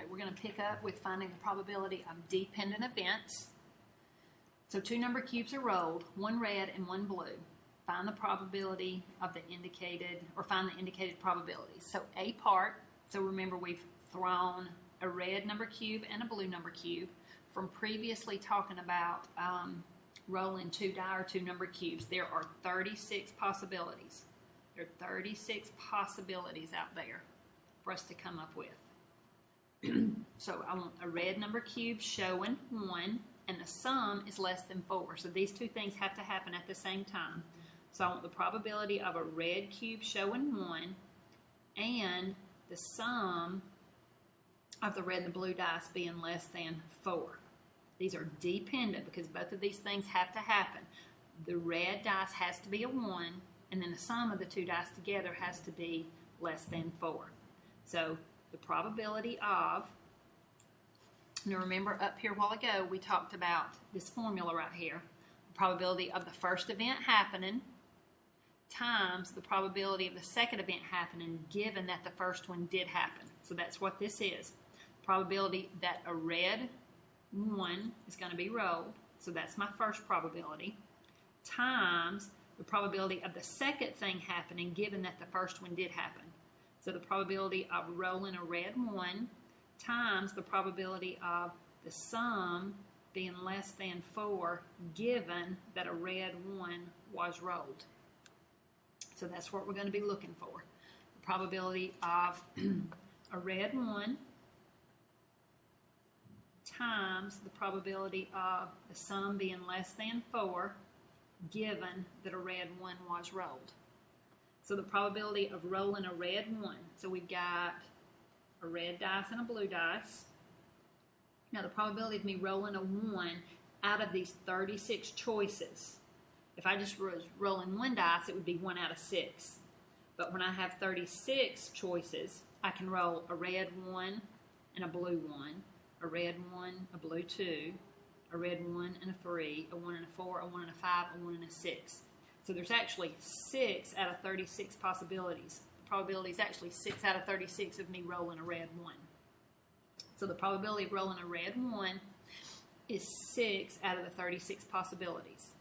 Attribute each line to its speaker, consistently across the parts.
Speaker 1: we're going to pick up with finding the probability of dependent events. So 2 number cubes are rolled, 1 red and 1 blue. Find the probability of the indicated, or find the indicated probabilities. So A part, so remember we've thrown a red number cube and a blue number cube from previously talking about rolling 2 die or 2 number cubes. There are 36 possibilities. There are 36 possibilities out there for us to come up with. So I want a red number cube showing 1, and the sum is less than 4. So these two things have to happen at the same time. So I want the probability of a red cube showing 1 and the sum of the red and the blue dice being less than 4. These are dependent because both of these things have to happen. The red dice has to be a 1, and then the sum of the 2 dice together has to be less than 4. So the probability of, now remember up here a while ago we talked about this formula right here. The probability of the first event happening times the probability of the second event happening given that the first one did happen. So that's what this is. Probability that a red 1 is going to be rolled, so that's my first probability, times the probability of the second thing happening given that the first one did happen. So the probability of rolling a red 1 times the probability of the sum being less than 4 given that a red 1 was rolled. So that's what we're going to be looking for. The probability of a red 1 times the probability of the sum being less than 4 given that a red 1 was rolled. So the probability of rolling a red 1. So we've got a red dice and a blue dice. Now the probability of me rolling a 1 out of these 36 choices, if I just was rolling 1 dice, it would be 1 out of 6. But when I have 36 choices, I can roll a red 1 and a blue 1, a red 1, a blue 2, a red 1 and a 3, a 1 and a 4, a 1 and a 5, a 1 and a 6. So there's actually 6 out of 36 possibilities. The probability is actually 6 out of 36 of me rolling a red 1. So the probability of rolling a red 1 is 6 out of the 36 possibilities.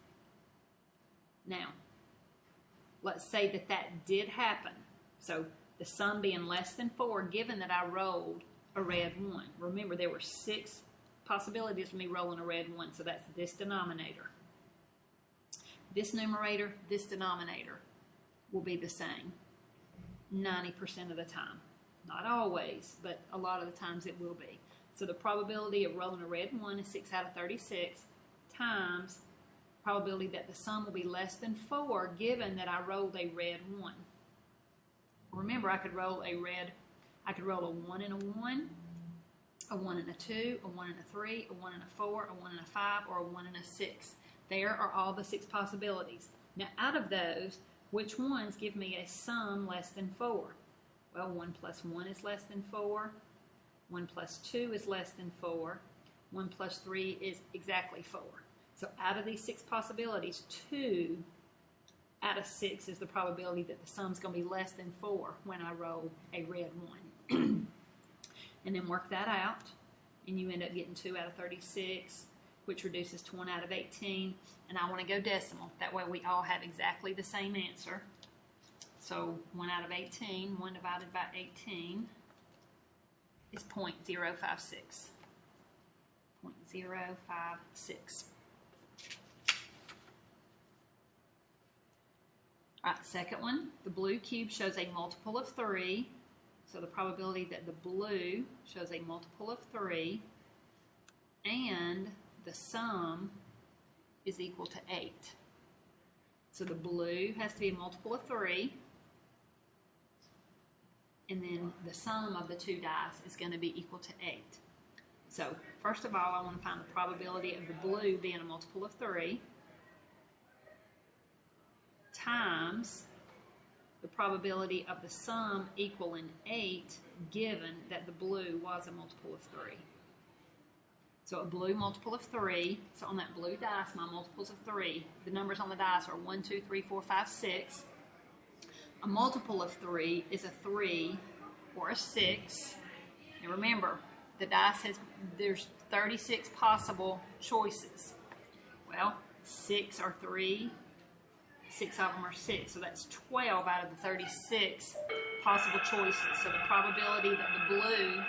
Speaker 1: Now, let's say that that did happen. So the sum being less than 4 given that I rolled a red 1. Remember, there were 6 possibilities of me rolling a red 1, so that's this denominator. This numerator, this denominator will be the same 90% of the time. Not always, but a lot of the times it will be. So the probability of rolling a red 1 is 6 out of 36 times probability that the sum will be less than 4 given that I rolled a red 1. Remember, I could roll a 1 and a 1, a 1 and a 2, a 1 and a 3, a 1 and a 4, a 1 and a 5, or a 1 and a 6. There are all the 6 possibilities. Now, out of those, which ones give me a sum less than 4? Well, 1 plus 1 is less than 4. 1 plus 2 is less than 4. 1 plus 3 is exactly 4. So out of these 6 possibilities, 2 out of 6 is the probability that the sum's going to be less than 4 when I roll a red 1. And then work that out, and you end up getting 2 out of 36, which reduces to 1 out of 18. And I want to go decimal. That way we all have exactly the same answer. So 1 out of 18, 1 divided by 18 is 0.056. 0.056. All right, second one, the blue cube shows a multiple of 3. So the probability that the blue shows a multiple of 3 and the sum is equal to 8. So the blue has to be a multiple of 3, and then the sum of the 2 dice is going to be equal to 8. So first of all, I want to find the probability of the blue being a multiple of 3 times the probability of the sum equaling 8 given that the blue was a multiple of 3. So a blue multiple of 3, so on that blue dice, my multiples of 3, the numbers on the dice are 1, 2, 3, 4, 5, 6. A multiple of 3 is a 3 or a 6. And remember, the dice there's 36 possible choices. Well, 6 are 3, 6 of them are 6, so that's 12 out of the 36 possible choices. So the probability that the blue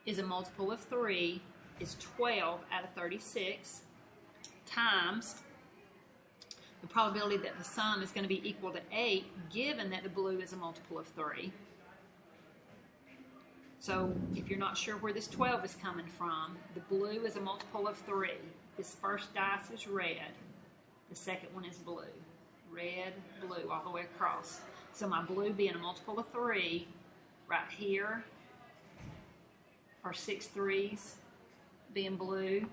Speaker 1: is a multiple of 3 is 12 out of 36 times the probability that the sum is going to be equal to 8, given that the blue is a multiple of 3. So if you're not sure where this 12 is coming from, the blue is a multiple of 3. This first dice is red. The second one is blue. Red, blue, all the way across. So my blue being a multiple of 3, right here are 6 3s being blue,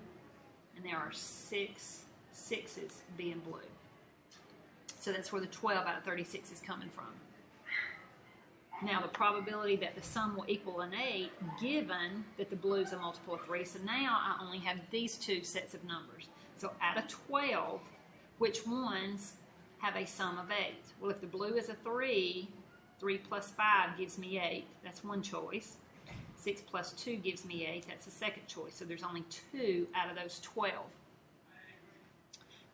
Speaker 1: and there are 6 6s being blue. So that's where the 12 out of 36 is coming from. Now the probability that the sum will equal an 8, given that the blue is a multiple of 3. So now I only have these two sets of numbers. So out of 12, which ones have a sum of 8? Well, if the blue is a 3, 3 plus 5 gives me 8. That's one choice. 6 plus 2 gives me 8. That's the second choice. So there's only 2 out of those 12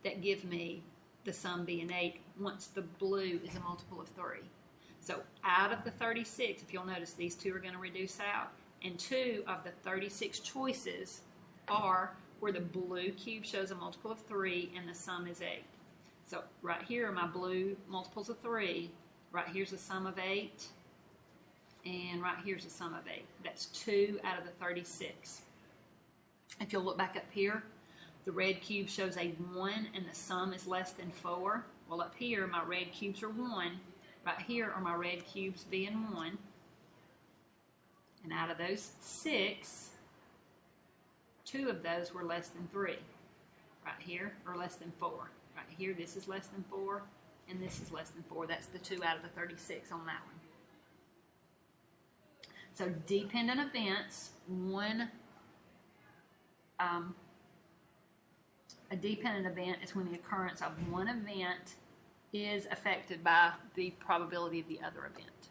Speaker 1: that give me the sum being 8 once the blue is a multiple of 3. So out of the 36, if you'll notice, these two are going to reduce out, and 2 of the 36 choices are where the blue cube shows a multiple of 3 and the sum is 8. So right here are my blue multiples of 3. Right here's a sum of 8. And right here's a sum of 8. That's 2 out of the 36. If you'll look back up here, the red cube shows a 1 and the sum is less than 4. Well, up here, my red cubes are 1. Right here are my red cubes being 1. And out of those 6, 2 of those were less than 3. Right here are less than 4. Right here, this is less than 4, and this is less than 4. That's the 2 out of the 36 on that one. So dependent events, a dependent event is when the occurrence of one event is affected by the probability of the other event.